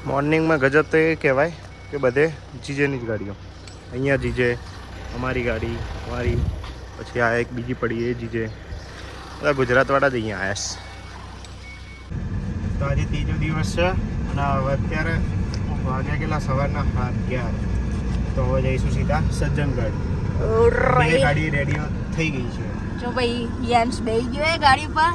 મોર્નિંગમાં ગજબ તો એ કહેવાય કે બધે જીજેની જ ગાડીઓ. અહીંયા જીજે, અમારી ગાડી, અમારી, પછી આ એક બીજી પડી એ જીજે. બધા ગુજરાતવાળા જ અહીંયા આવ્યા છે. તો આજે ત્રીજો દિવસ છે અને હવે અત્યારે વાગ્યા કેટલા? સવારના 11. તો હવે જઈશું સીધા સજ્જનગઢ. બે ગાડી રેડી થઈ ગઈ છે. જો ભાઈ યાન્સ બેહી ગયો એ ગાડી પર.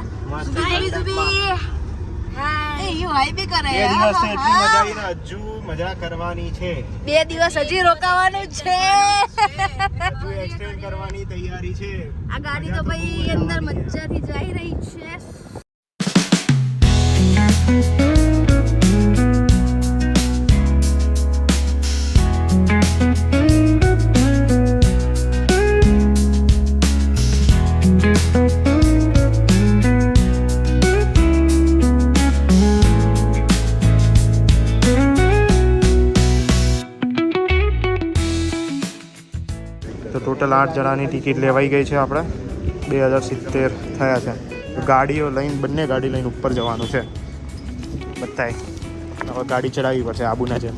હજુ મજા કરવાની છે. 2 દિવસ હજી રોકાવાનું છે. હજુ એક્સટેન્ડ કરવાની તૈયારી છે. આ ગાડી તો ભાઈ અંદર મજાથી જઈ રહી છે. તો ટોટલ 8 જણાની ટિકિટ લેવાઈ ગઈ છે. આપણે 2070 થયા છે. ગાડીઓ લઈને બંને ગાડી લઈને ઉપર જવાનું છે બધાએ. હવે ગાડી ચડાવવી પડશે આબુના છે.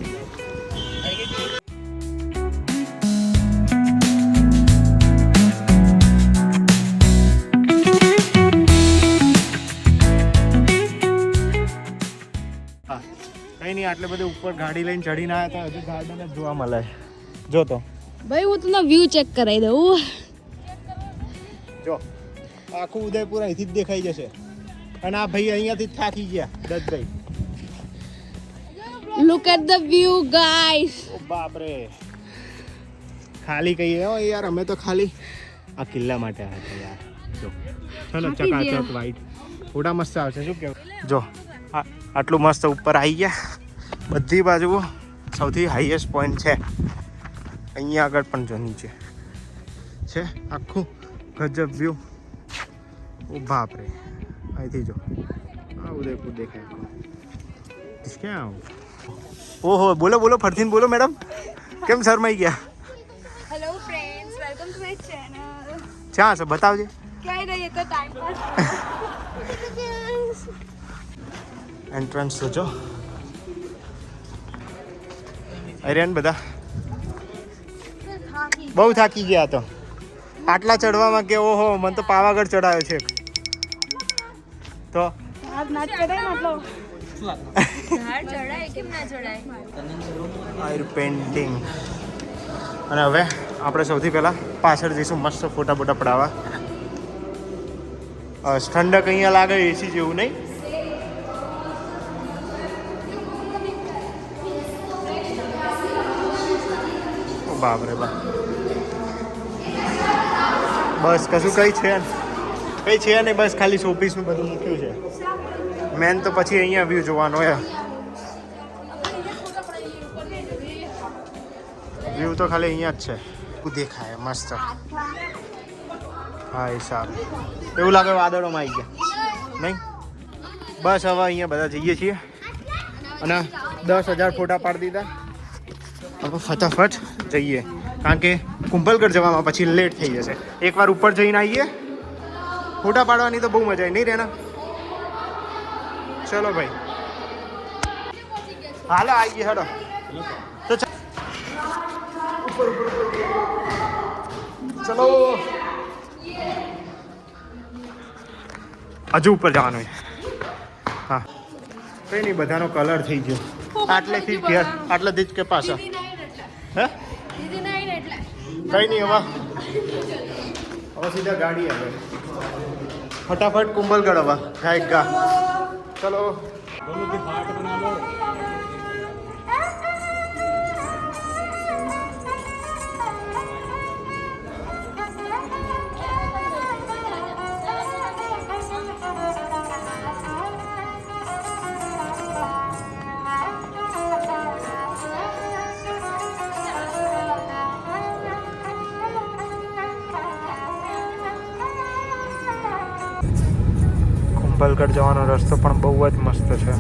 કઈ નહીં, આટલે બધે ઉપર ગાડી લઈને ચડીને આવ્યા હતા. હજુ ગાર્ડન જ જોવા મળે. જો તો ભાઈ હું તમને વ્યૂ ચેક કરાવી દઉં. જો આખું ઉદયપુર અહીંથી જ દેખાઈ જશે. અને આ ભાઈ અહીંયાથી જ થાકી ગયા Dattabhai. Look at the view guys. ઓ બાપ રે, ખાલી કહીએ હો યાર, અમે તો ખાલી આ કિલ્લા માટે આવ્યા હતા યાર. જો ચલો ચકાચક વાઈટ ફોટા મસ્ત આવશે. શું કહેવું? જો આટલું મસ્ત ઉપર આવી ગયા. બધી બાજુ સૌથી હાઈએસ્ટ પોઈન્ટ છે. અહીંયા આગળ પણ જો નીચે છે આખું ગજબ વ્યૂ. ઓ બાપ રે, અહીંથી જો આ ઉદયપુર દેખાય. ક્યાં આવું? ઓહો, બોલો બોલો, ફરતીને બોલો મેડમ. કેમ શરમાઈ ગયા? Hello friends, welcome to my channel. ક્યાં છે બતાવજે. ક્યાંય નહીં, તો ટાઈમ પાસ. એન્ટ્રન્સ તો જો અરેન બધા બહુ થાકી ગયા. તો આટલા ચડવામાં કે ઓહો, મને તો પાવાગઢ ચડાયો છે. તો પેઇન્ટિંગ. અને હવે આપણે સૌથી પહેલાં પાછળ જઈશું મસ્ત ફોટા બોટા પડાવવા. ઠંડક અહીંયા લાગે એસી જેવું નહીં. બાપરે બા, બસ કશું કઈ છે નહીં. બસ ખાલી શોપીસનું બધું મૂક્યું છે. મેન તો પછી અહીંયા વ્યૂ જોવાનો હોય. વ્યૂ તો ખાલી અહીંયા જ છે. દેખાય મસ્ત. હા એ સારું. એવું લાગે વાદળોમાં આવી ગયા નહીં. બસ હવે અહીંયા બધા જઈએ છીએ અને 10,000 ફોટા પાડી દીધા. હવે ફટાફટ જઈએ, કારણ કે કુંભલગઢ જવામાં પછી લેટ થઈ જશે. એકવાર ઉપર જઈને આવીએ. ફોટા પાડવાની તો બહુ મજા આવી નહીં રેના? ચલો ભાઈ, હાલો આવીએ. હેડો તો ઉપર ચલો. હજુ ઉપર જવાનું. હા કંઈ નહીં, બધાનો કલર થઈ ગયો. આટલેથી ઘેર, આટલેથી જ કે પાછા. હે કઈ નહીં, હવે સીધા ગાડી આવે. ફટાફટ કુંભલગઢ હવે ગાયક ગા. ચલો કુંભલગઢ જવાનો રસ્તો પણ બહુ જ મસ્ત છે.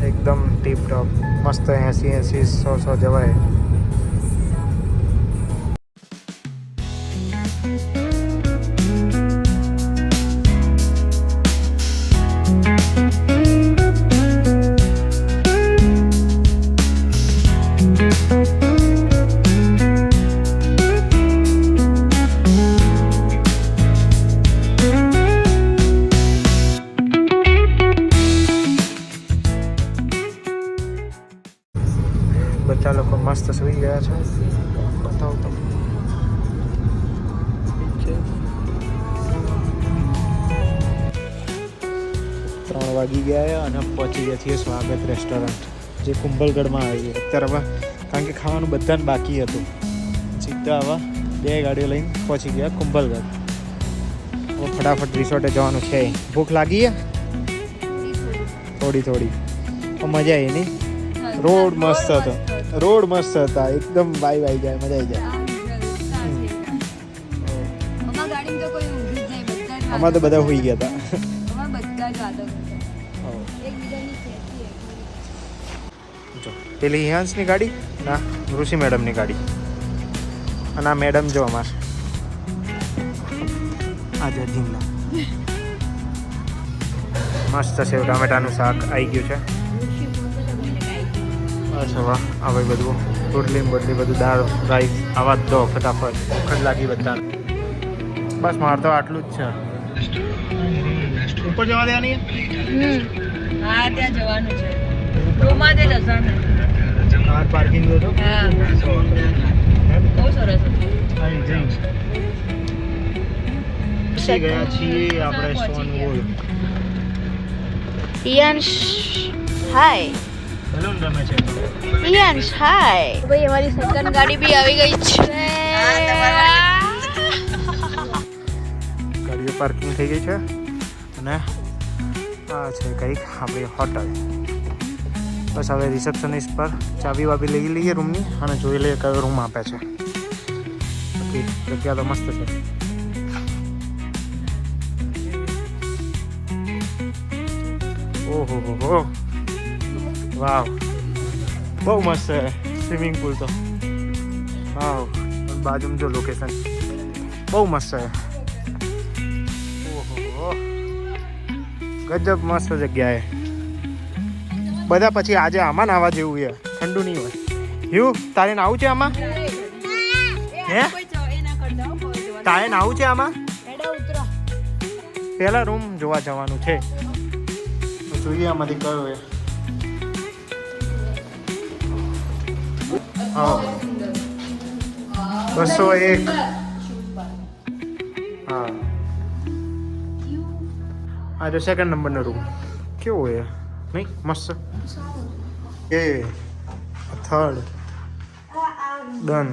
એકદમ ટીપ ટોપ મસ્ત. 80 100 જવાય. મસ્ત સુઈ ગયા છે. બતાવો તમે. ઠીક છે. 3 વાગી ગયા અને પહોંચી ગયા છીએ સ્વાગત રેસ્ટોરન્ટ, જે કુંભલગઢમાં આવી છે. અત્યારે હવે કારણ કે ખાવાનું બધાને બાકી હતું, સીધા હવે 2 ગાડીઓ લઈને પહોંચી ગયા કુંભલગઢ. હવે ફટાફટ રિસોર્ટે જવાનું છે. ભૂખ લાગી છે થોડી થોડી, પણ મજા આવી નહીં? રોડ મસ્ત હતો, રોડ મસ્ત હતા એકદમ. બાય બાય જાય, મજા આવી જાય. આમાં તો બધા હોઈ ગયા હતા. જો પેલી હિયાંશની ગાડી, ના ઋષિ મેડમની ગાડી. અને આ મેડમ જો અમાર આજે ઢીંગલા. મસ્ત સેવ ટામેટાનું શાક આવી ગયું છે. અચ્છા વાહ. આ ભાઈ બધું રોટલી બદલી બધું દાળ રાઈસ આવા જ દો ફટાફટ. ભૂખ જ લાગી બધા. બસ મારે તો આટલું જ છે. ઉપર જવા દેવાની? હા ત્યાં જવાનું છે. રોમા તે જવાનું. કાર પાર્કિંગ તો હા બહુ સરસ હતું. પછી ગયા છીએ આપણે સોનવોલ. ઈયાંશ હાય. બેલૂન રમે છે. ઈયાંશ હાય. ભાઈ અમારી સેકન્ડ ગાડી બી આવી ગઈ છે. ગાડીઓ પાર્કિંગ થઈ ગઈ છે અને આ છે કંઈક આપણી હોટલ. બસ હવે રિસેપ્શનિસ્ટ પર ચાવી વાબી લઈ લઈએ રૂમની અને જોઈ લઈએ કયો રૂમ આપે છે. બાકી જગ્યા તો મસ્ત છે. ઓહો હો, વાવ, બહુ મસ્ત છે સ્વિમિંગ પુલ તો. વાવ, બાજુમાં જો લોકેશન બહુ મસ્ત છે. ઓહો, ગજબ મસ્ત જગ્યાએ. બધા પછી આજે આમાં નાવા જેવું છે, ઠંડુ નહીં હોય. હિયું, તારે નાવું છે આમાં? હે, તારે નાવું છે આમાં? પહેલા રૂમ જોવા જવાનું છે. જોઈએ આમાંથી કયો છે. હા 201. હા, આ જો સેકન્ડ નંબરનો રૂમ કેવો છે? નહીં મસ્ત એ થર્ડ ડન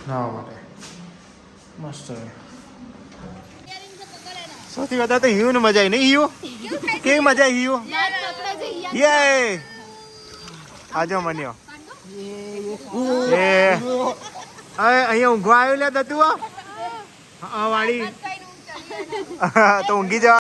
નાવા માટે મસ્ત છે. સૌથી વધારે તો હિયું ને મજા આવી નહીં? હિયું કેવી મજા આવી? હિયું યે આજો મન્યો એ અહીંયા ઊંઘવા આવ્યો લે તું આ વાળી તો ઊંઘી જા.